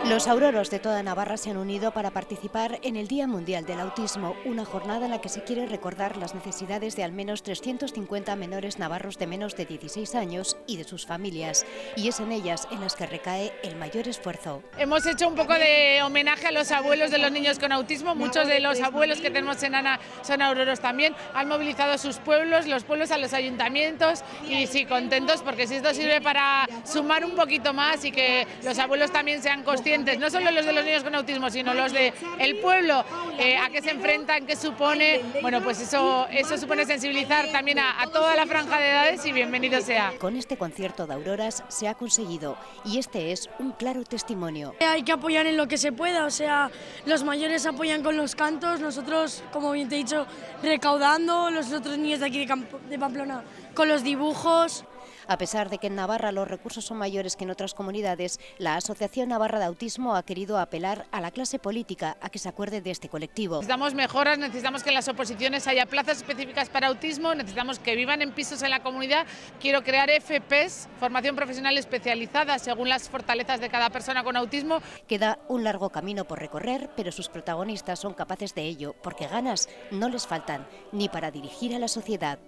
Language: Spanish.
Los auroros de toda Navarra se han unido para participar en el Día Mundial del Autismo, una jornada en la que se quiere recordar las necesidades de al menos 350 menores navarros de menos de 16 años y de sus familias, y es en ellas en las que recae el mayor esfuerzo. Hemos hecho un poco de homenaje a los abuelos de los niños con autismo. Muchos de los abuelos que tenemos en ANA son auroros también. Han movilizado a sus pueblos, los pueblos a los ayuntamientos, y sí, contentos porque si esto sirve para sumar un poquito más y que los abuelos también sean conscientes, no solo los de los niños con autismo, sino los del pueblo, a qué se enfrentan, qué supone. Bueno, pues eso supone sensibilizar también a toda la franja de edades, y bienvenido sea. Con este concierto de auroras se ha conseguido, y este es un claro testimonio. Hay que apoyar en lo que se pueda, o sea, los mayores apoyan con los cantos, nosotros, como bien te he dicho, recaudando, los otros niños de aquí de Pamplona con los dibujos. A pesar de que en Navarra los recursos son mayores que en otras comunidades, la Asociación Navarra de Autismo ha querido apelar a la clase política a que se acuerde de este colectivo. Necesitamos mejoras, necesitamos que en las oposiciones haya plazas específicas para autismo, necesitamos que vivan en pisos en la comunidad. Quiero crear FPs, formación profesional especializada, según las fortalezas de cada persona con autismo. Queda un largo camino por recorrer, pero sus protagonistas son capaces de ello, porque ganas no les faltan, ni para dirigir a la sociedad,